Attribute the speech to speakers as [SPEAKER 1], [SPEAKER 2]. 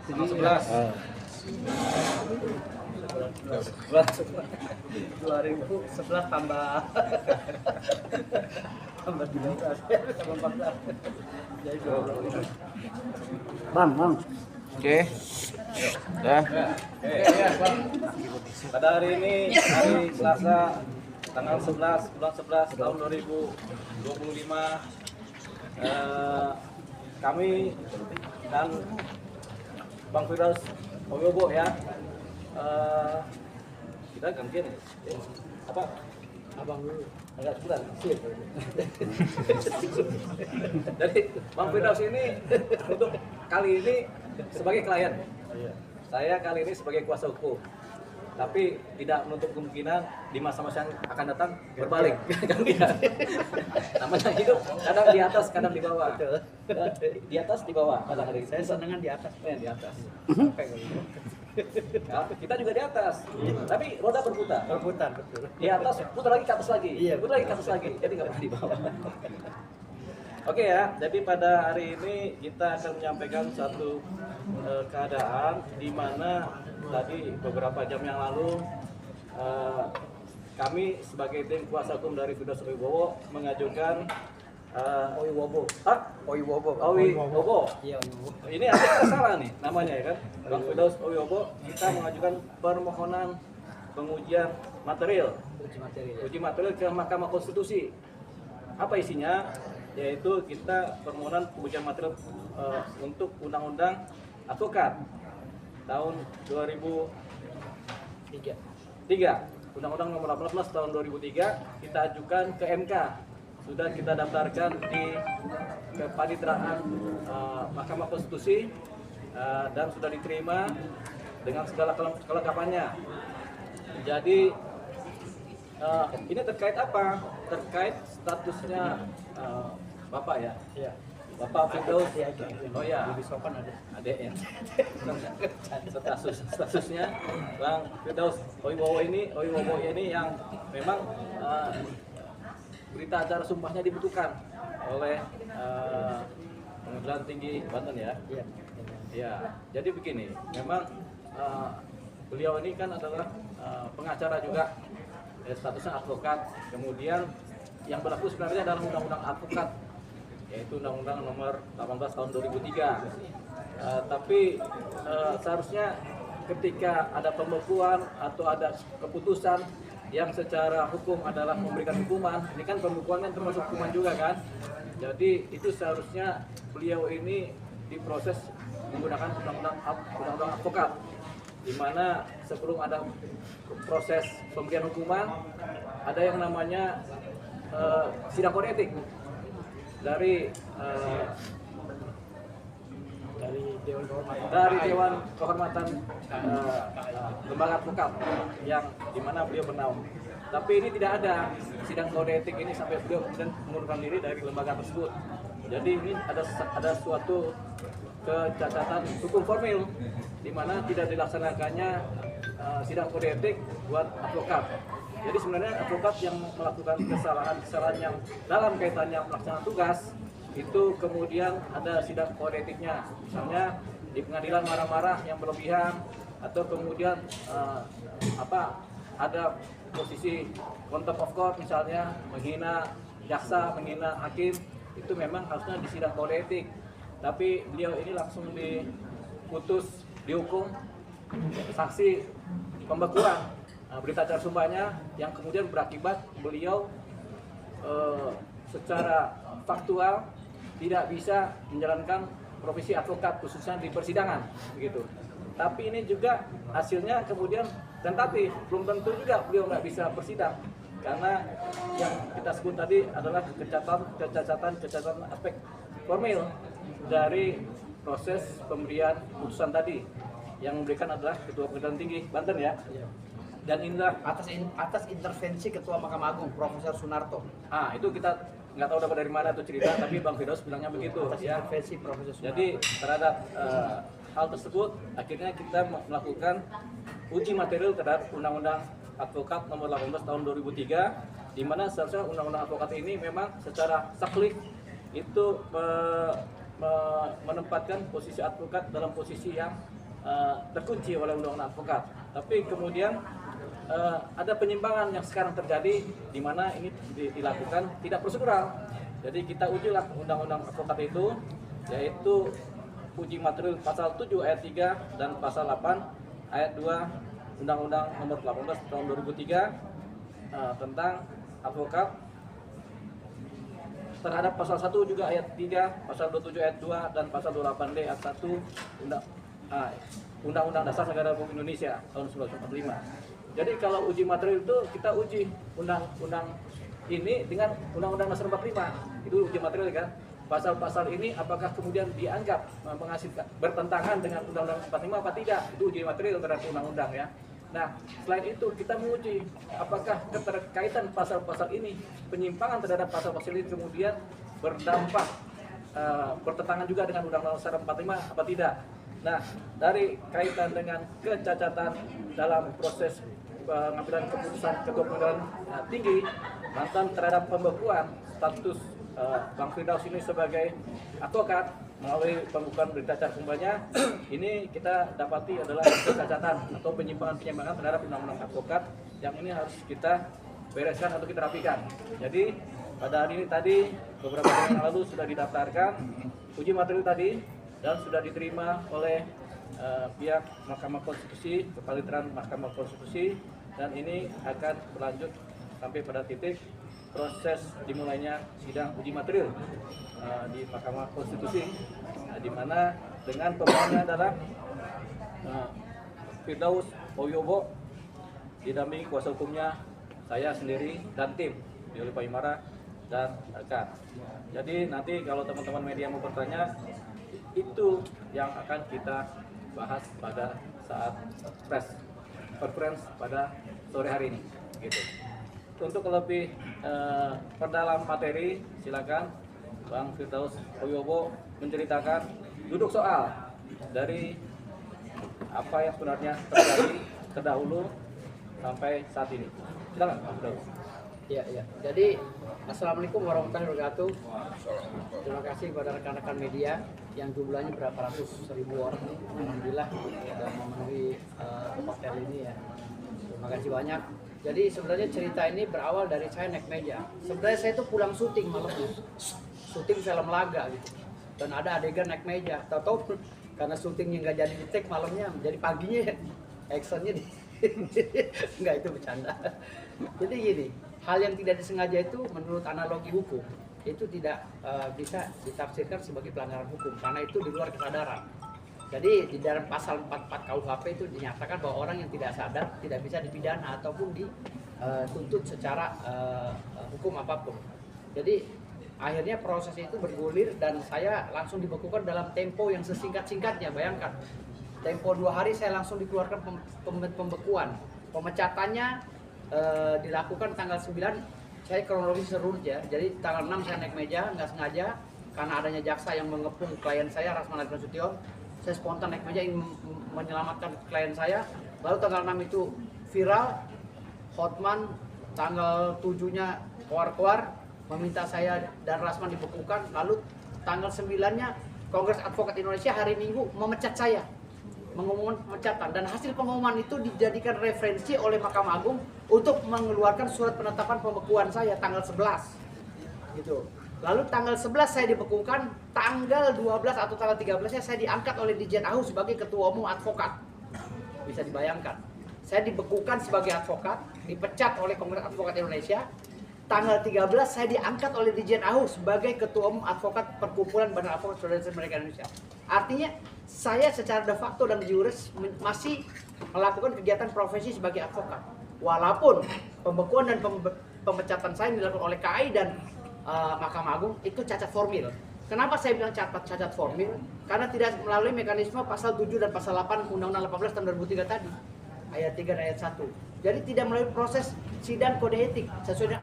[SPEAKER 1] tanggal 11. 2011 tambah 13 tambah 14. Jadi 20.
[SPEAKER 2] Bang.
[SPEAKER 3] Oke. Dah.
[SPEAKER 1] Ya, Bang. Pada hari ini, hari Selasa, tanggal 11 bulan 11 tahun 2025, kami dan Bang Firdaus Oyobo ya, kita gantian ya. Apa? Abang dulu. Enggak sebulan. Sip. Jadi Bang Firdaus ini untuk kali ini sebagai klien. Saya kali ini sebagai kuasa hukum. Tapi tidak menutup kemungkinan di masa-masa yang akan datang berbalik. Gantian. Namanya hidup kadang di atas, kadang di bawah. Di atas, di bawah. Pada hari ini.
[SPEAKER 2] Saya senengan di atas.
[SPEAKER 1] Di atas. Ya, kita juga di atas. Tapi roda berputar.
[SPEAKER 2] Berputar, betul.
[SPEAKER 1] Di atas, putar lagi ke atas lagi.
[SPEAKER 2] Iya,
[SPEAKER 1] Putar lagi ke atas lagi. Jadi nggak pernah di bawah. Oke ya, jadi pada hari ini kita akan menyampaikan satu keadaan di mana tadi beberapa jam yang lalu kami sebagai tim kuasa hukum dari Firdaus Oyobo mengajukan
[SPEAKER 2] Oyobo.
[SPEAKER 1] Oyobo.
[SPEAKER 2] Iya, Oyobo.
[SPEAKER 1] Ini ada salah nih namanya ya kan, Bang Firdaus Oyobo. Kita mengajukan permohonan pengujian material, uji material ke Mahkamah Konstitusi. Apa isinya? Yaitu kita permohonan pengujian material untuk Undang-Undang Advokat tahun 2003, Undang-Undang Nomor 18 tahun 2003 kita ajukan ke MK. Sudah kita daftarkan di kepaniteraan Mahkamah Konstitusi dan sudah diterima dengan segala kelengkapannya. Jadi ini terkait apa? Terkait statusnya Bapak ya.
[SPEAKER 2] Iya.
[SPEAKER 1] Bapak Firdaus. Oh ya.
[SPEAKER 2] Lebih sopan ada.
[SPEAKER 1] Adek ya. Statusnya Bang Firdaus Oyobo ini yang memang berita acara sumpahnya dibutuhkan oleh Pengadilan Tinggi Banten ya.
[SPEAKER 2] Iya.
[SPEAKER 1] Ya, jadi begini, memang beliau ini kan adalah pengacara juga, statusnya advokat. Kemudian yang berlaku sebenarnya adalah Undang-Undang Advokat, yaitu Undang-Undang Nomor 18 tahun 2003. Tapi seharusnya ketika ada pembekuan atau ada keputusan yang secara hukum adalah memberikan hukuman, ini kan pembekuan kan termasuk hukuman juga kan. Jadi itu seharusnya beliau ini diproses menggunakan undang-undang advokat, di mana sebelum ada proses pemberian hukuman ada yang namanya sidang kode etik dari Dewan Kehormatan Lembaga Advokat yang dimana beliau bernaung. Tapi ini tidak ada sidang kode etik ini sampai beliau kemudian mengundurkan diri dari lembaga tersebut. Jadi ini ada suatu kecacatan hukum formil di mana tidak dilaksanakannya sidang kode etik buat advokat. Jadi sebenarnya advokat yang melakukan kesalahan yang dalam kaitannya pelaksanaan tugas itu kemudian ada sidang kode etiknya, misalnya di pengadilan marah-marah yang berlebihan atau kemudian ada posisi contempt of court misalnya menghina jaksa, menghina hakim, itu memang harusnya di sidang kode etik. Tapi beliau ini langsung diputus, dihukum sanksi pembekuan berita acara sumpahnya, yang kemudian berakibat beliau secara faktual tidak bisa menjalankan profesi advokat khususnya di persidangan begitu. Tapi ini juga hasilnya kemudian tentatif, belum tentu juga beliau nggak bisa bersidang karena yang kita sebut tadi adalah kecacatan aspek formil dari proses pemberian putusan tadi, yang memberikan adalah Ketua Pengadilan Tinggi Banten ya. Dan inilah
[SPEAKER 2] atas intervensi Ketua Mahkamah Agung Profesor Sunarto.
[SPEAKER 1] Itu kita nggak tahu dapat dari mana itu cerita, tapi Bang Firdaus bilangnya begitu
[SPEAKER 2] Atas
[SPEAKER 1] ya.
[SPEAKER 2] intervensi Profesor Sunarto.
[SPEAKER 1] Jadi terhadap hal tersebut akhirnya kita melakukan uji material terhadap Undang-Undang Advokat Nomor 18 tahun 2003, di mana seharusnya Undang-Undang Advokat ini memang secara saklik itu menempatkan posisi advokat dalam posisi yang terkunci oleh undang-undang advokat. Tapi kemudian ada penyimpangan yang sekarang terjadi di mana ini dilakukan tidak prosedural. Jadi kita ujilah undang-undang advokat itu, yaitu uji material pasal 7 ayat 3 dan pasal 8 ayat 2 Undang-Undang Nomor 18 Tahun 2003 tentang advokat, terhadap pasal 1 juga ayat 3, pasal 27 ayat 2 dan pasal 28D ayat 1 Undang-Undang Dasar Negara Republik Indonesia tahun 1945. Jadi kalau uji material itu kita uji undang-undang ini dengan Undang-Undang Dasar 45. Itu uji material kan. Pasal-pasal ini apakah kemudian dianggap menghasilkan bertentangan dengan Undang-Undang 45 apa tidak? Itu uji material terhadap undang-undang ya. Nah, selain itu kita menguji apakah keterkaitan pasal-pasal ini, penyimpangan terhadap pasal-pasal ini kemudian berdampak bertentangan juga dengan Undang-Undang Dasar 45 apa tidak. Nah, dari kaitan dengan kecacatan dalam proses pengambilan keputusan Ketua Pengadilan Tinggi mantan terhadap pembekuan status Bang Firdaus ini sebagai advokat melalui pembukaan berita acara kumbanya, ini kita dapati adalah kecacatan atau penyimpangan terhadap undang-undang advokat yang ini harus kita bereskan atau kita rapikan. Jadi pada hari ini tadi beberapa hari yang lalu sudah didaftarkan uji materi tadi dan sudah diterima oleh pihak Mahkamah Konstitusi, Kepalitaran Mahkamah Konstitusi, dan ini akan berlanjut sampai pada titik proses dimulainya sidang uji material di Mahkamah Konstitusi, di mana dengan pemohonnya adalah Firdaus Oyobo didampingi kuasa hukumnya saya sendiri dan tim Yuli Paimara dan rekan. Jadi nanti kalau teman-teman media mau bertanya, itu yang akan kita bahas pada saat press conference pada sore hari ini gitu. Untuk lebih perdalam materi, silakan Bang Firdaus Oyobo menceritakan duduk soal dari apa yang sebenarnya terjadi terdahulu sampai saat ini. Silakan Bang Firdaus.
[SPEAKER 2] Ya. Jadi Assalamualaikum warahmatullahi wabarakatuh. Terima kasih kepada rekan-rekan media yang jumlahnya berapa ratus ribu orang. Alhamdulillah sudah memenuhi hotel ini ya. Terima kasih banyak. Jadi sebenarnya cerita ini berawal dari saya naik meja. Sebenarnya saya itu pulang syuting malamnya, syuting film laga gitu. Dan ada adegan naik meja. Tahu-tahu karena syutingnya nggak jadi di take malamnya, jadi paginya actionnya nggak, itu bercanda. Jadi gini, hal yang tidak disengaja itu menurut analogi hukum itu tidak bisa ditafsirkan sebagai pelanggaran hukum karena itu di luar kesadaran. Jadi di dalam pasal 44 KUHP itu dinyatakan bahwa orang yang tidak sadar tidak bisa dipidana ataupun dituntut secara hukum apapun. Jadi akhirnya proses itu bergulir dan saya langsung dibekukan dalam tempo yang sesingkat-singkatnya. Bayangkan, tempo 2 hari saya langsung dikeluarkan pembekuan. Pemecatannya dilakukan tanggal 9, saya kronologis serurut ya. Jadi tanggal 6 saya naik meja, nggak sengaja karena adanya jaksa yang mengepung klien saya, Rasman Nasution. Saya spontan naik meja ingin menyelamatkan klien saya. Lalu tanggal 6 itu viral, Hotman tanggal 7-nya keluar meminta saya dan Rasman dibekukan. Lalu tanggal 9-nya Kongres Advokat Indonesia hari Minggu memecat saya, mengumumkan pemecatan, dan hasil pengumuman itu dijadikan referensi oleh Mahkamah Agung untuk mengeluarkan surat penetapan pembekuan saya tanggal 11 gitu. Lalu tanggal 11 saya dibekukan, tanggal 12 atau tanggal 13-nya saya diangkat oleh Dirjen AHU sebagai Ketua Umum Advokat. Bisa dibayangkan, saya dibekukan sebagai advokat, dipecat oleh Kongres Advokat Indonesia. Tanggal 13 saya diangkat oleh Dirjen AHU sebagai Ketua Umum Advokat Perkumpulan Badan Advokat Saudara Mereka Indonesia. Artinya saya secara de facto dan de jure masih melakukan kegiatan profesi sebagai advokat. Walaupun pembekuan dan pemecatan saya dilakukan oleh KAI dan Mahkamah Agung itu cacat formil. Kenapa saya bilang cacat formil? Karena tidak melalui mekanisme pasal 7 dan pasal 8 Undang-Undang 18 tahun 2003 tadi. Ayat 3 dan ayat 1. Jadi tidak melalui proses sidang kode etik sesuai dengan